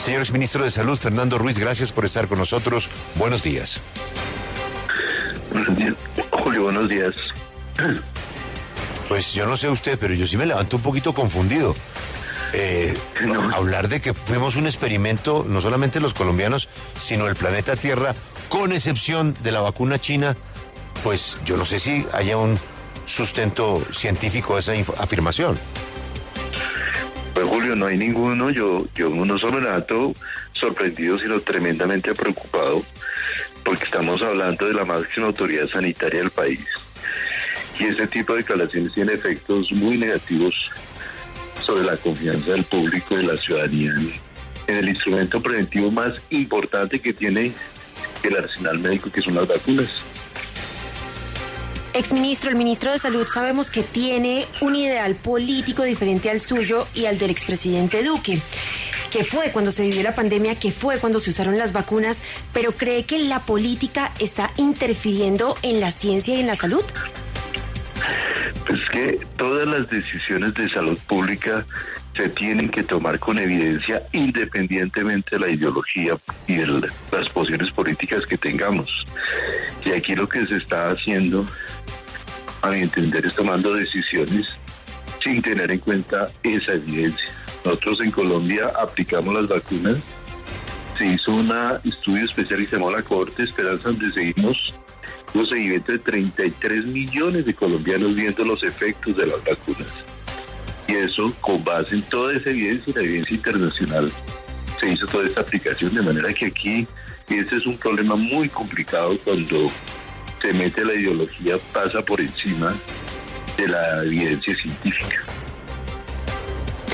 Señor exministro de Salud, Fernando Ruiz, gracias por estar con nosotros. Buenos días. Buenos días, Julio, buenos días. Pues yo no sé usted, pero yo sí me levanto un poquito confundido. Hablar de que fuimos un experimento, no solamente los colombianos, sino el planeta Tierra, con excepción de la vacuna china, pues yo no sé si haya un sustento científico a esa afirmación. Pues Julio, no hay ninguno. Yo no solo me levanto sorprendido, sino tremendamente preocupado, porque estamos hablando de la máxima autoridad sanitaria del país. Y ese tipo de declaraciones tiene efectos muy negativos sobre la confianza del público y de la ciudadanía en el instrumento preventivo más importante que tiene el arsenal médico, que son las vacunas. Exministro, el ministro de Salud sabemos que tiene un ideal político diferente al suyo y al del expresidente Duque, que fue cuando se vivió la pandemia, que fue cuando se usaron las vacunas, pero ¿cree que la política está interfiriendo en la ciencia y en la salud? Pues que todas las decisiones de salud pública se tienen que tomar con evidencia independientemente de la ideología y de las posiciones políticas que tengamos. Y aquí lo que se está haciendo, a mi entender, es tomando decisiones sin tener en cuenta esa evidencia. Nosotros en Colombia aplicamos las vacunas, se hizo un estudio especial y se llamó la Cohorte Esperanza, donde seguimos un seguimiento de 33 millones de colombianos viendo los efectos de las vacunas. Y eso, con base en toda esa evidencia y la evidencia internacional, se hizo toda esta aplicación, de manera que aquí ese es un problema muy complicado cuando se mete la ideología, pasa por encima de la evidencia científica.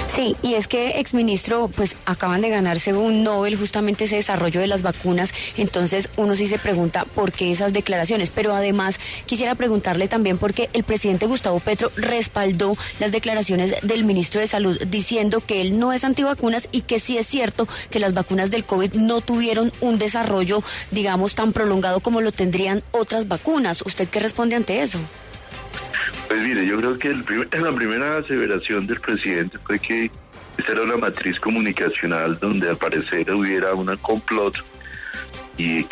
Sí, y es que, exministro, pues acaban de ganarse un Nobel justamente ese desarrollo de las vacunas, entonces uno sí se pregunta por qué esas declaraciones, pero además quisiera preguntarle también por qué el presidente Gustavo Petro respaldó las declaraciones del ministro de Salud diciendo que él no es antivacunas y que sí es cierto que las vacunas del COVID no tuvieron un desarrollo, digamos, tan prolongado como lo tendrían otras vacunas. ¿Usted qué responde ante eso? Pues mire, yo creo que la primera aseveración del presidente fue que esta era una matriz comunicacional donde al parecer hubiera un complot y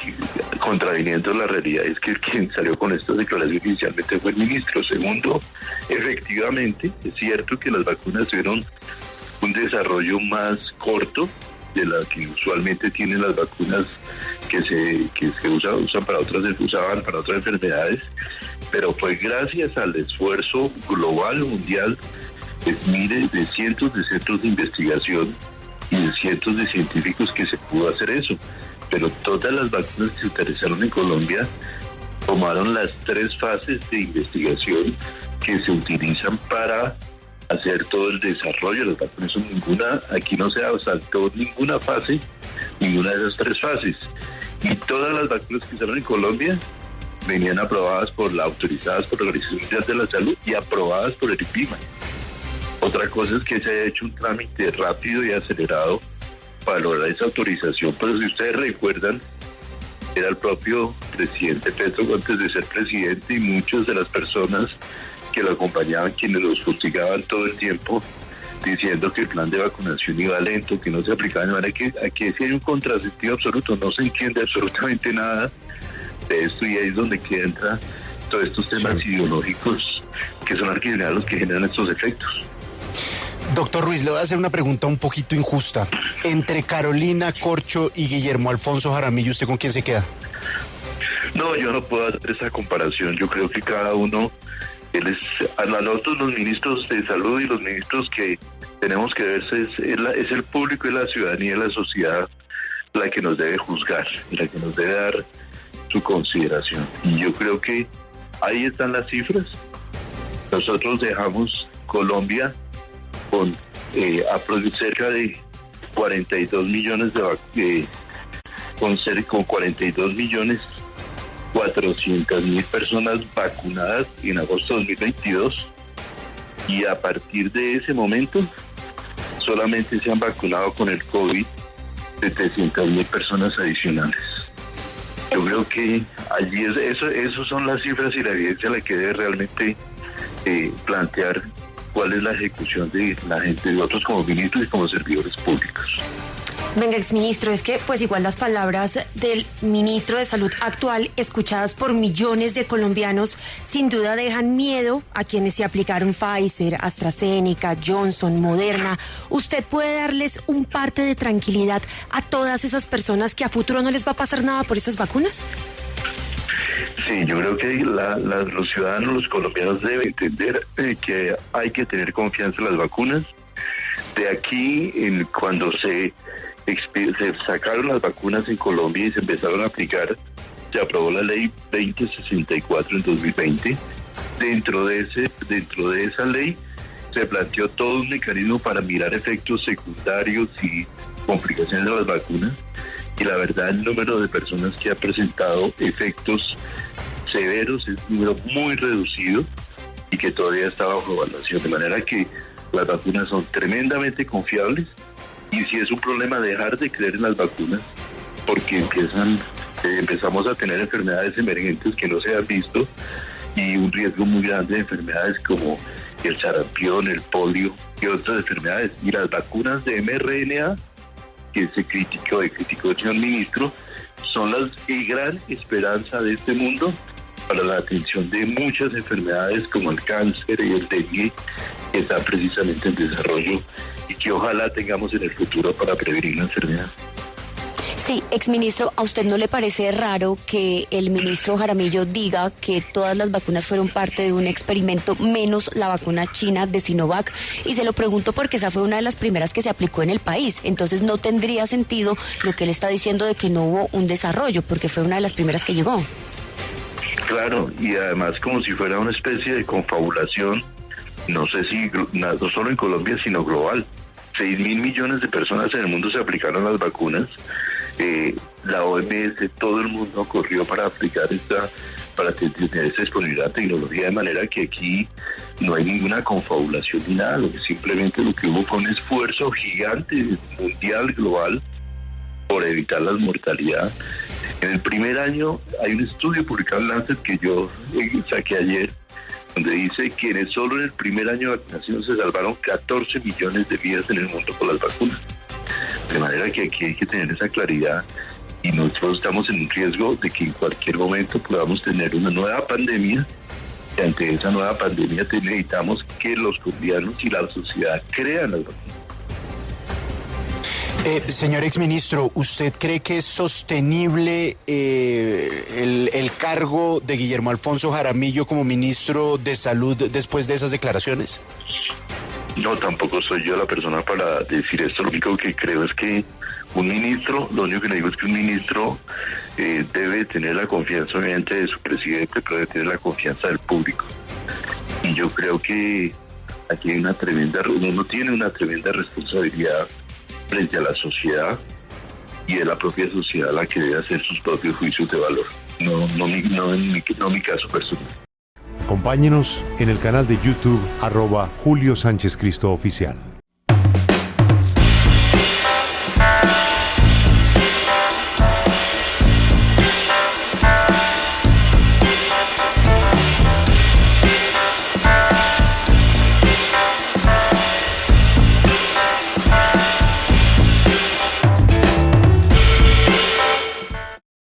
contraviniendo la realidad. Es que quien salió con estas declaraciones inicialmente fue el ministro. Segundo, efectivamente, es cierto que las vacunas tuvieron un desarrollo más corto de la que usualmente tienen las vacunas que se usan para usaban para otras enfermedades, pero fue gracias al esfuerzo global, mundial, mire, de cientos de centros de investigación y de cientos de científicos que se pudo hacer eso. Pero todas las vacunas que se utilizaron en Colombia tomaron las 3 fases de investigación que se utilizan para hacer todo el desarrollo de las vacunas. Aquí no se saltó ninguna fase, ninguna de esas 3 fases. Y todas las vacunas que usaron en Colombia venían autorizadas por la Organización Mundial de la Salud y aprobadas por el INVIMA. Otra cosa es que se haya hecho un trámite rápido y acelerado para lograr esa autorización, pero si ustedes recuerdan, era el propio presidente Petro antes de ser presidente y muchas de las personas que lo acompañaban, quienes los fustigaban todo el tiempo, diciendo que el plan de vacunación iba lento, que no se aplicaba de manera que aquí sí hay un contrasentido absoluto, no se entiende absolutamente nada de esto y ahí es donde entra todos estos temas ideológicos que son los que generan estos efectos. Doctor Ruiz, le voy a hacer una pregunta un poquito injusta. Entre Carolina Corcho y Guillermo Alfonso Jaramillo, ¿usted con quién se queda? No, yo no puedo hacer esa comparación. Yo creo que cada uno, a nosotros los ministros de salud y los ministros que tenemos que verse, es el público y la ciudadanía y la sociedad la que nos debe juzgar y la que nos debe dar su consideración. Y yo creo que ahí están las cifras. Nosotros dejamos Colombia con cerca de 42 millones con 42 millones 400,000 personas vacunadas en agosto de 2022 y a partir de ese momento solamente se han vacunado con el COVID 700,000 personas adicionales. Yo creo que allí eso son las cifras y la evidencia la que debe realmente plantear cuál es la ejecución de la gente, de otros como ministros y como servidores públicos. Venga, exministro, es que pues igual las palabras del ministro de Salud actual, escuchadas por millones de colombianos, sin duda dejan miedo a quienes se aplicaron Pfizer, AstraZeneca, Johnson, Moderna. ¿Usted puede darles un parte de tranquilidad a todas esas personas que a futuro no les va a pasar nada por esas vacunas? Sí, yo creo que los ciudadanos, los colombianos deben entender que hay que tener confianza en las vacunas. De aquí, cuando se sacaron las vacunas en Colombia y se empezaron a aplicar, se aprobó la ley 2064 en 2020. Dentro de esa ley se planteó todo un mecanismo para mirar efectos secundarios y complicaciones de las vacunas. Y la verdad, el número de personas que ha presentado efectos severos es un número muy reducido y que todavía está bajo evaluación. De manera que las vacunas son tremendamente confiables. Y si es un problema dejar de creer en las vacunas, porque empezamos a tener enfermedades emergentes que no se han visto y un riesgo muy grande de enfermedades como el sarampión, el polio y otras enfermedades. Y las vacunas de mRNA, que se criticó el señor ministro, son la gran esperanza de este mundo para la atención de muchas enfermedades como el cáncer y el dengue, que está precisamente en desarrollo y que ojalá tengamos en el futuro para prevenir la enfermedad. Sí, exministro, ¿a usted no le parece raro que el ministro Jaramillo diga que todas las vacunas fueron parte de un experimento, menos la vacuna china de Sinovac? Y se lo pregunto porque esa fue una de las primeras que se aplicó en el país. Entonces no tendría sentido lo que él está diciendo de que no hubo un desarrollo, porque fue una de las primeras que llegó. Claro, y además como si fuera una especie de confabulación, no sé si no solo en Colombia, sino global. 6.000 millones de personas en el mundo se aplicaron las vacunas. La OMS, todo el mundo corrió para aplicar para tener esta disponibilidad de tecnología, de manera que aquí no hay ninguna confabulación ni nada. Simplemente lo que hubo fue un esfuerzo gigante mundial, global, por evitar la mortalidad. En el primer año hay un estudio publicado en Lancet que yo saqué ayer, donde dice que solo en el primer año de vacunación se salvaron 14 millones de vidas en el mundo con las vacunas. De manera que aquí hay que tener esa claridad y nosotros estamos en un riesgo de que en cualquier momento podamos tener una nueva pandemia. Y ante esa nueva pandemia necesitamos que los colombianos y la sociedad crean las vacunas. Señor exministro, ¿usted cree que es sostenible el cargo de Guillermo Alfonso Jaramillo como ministro de Salud después de esas declaraciones? No, tampoco soy yo la persona para decir esto. Lo único que creo es que un ministro, lo único que le digo es que un ministro debe tener la confianza, obviamente, de su presidente, pero debe tener la confianza del público. Y yo creo que aquí hay uno tiene una tremenda responsabilidad frente a la sociedad, y es la propia sociedad la que debe hacer sus propios juicios de valor, no mi caso personal. Acompáñenos en el canal de YouTube @Julio Sánchez Cristo Oficial.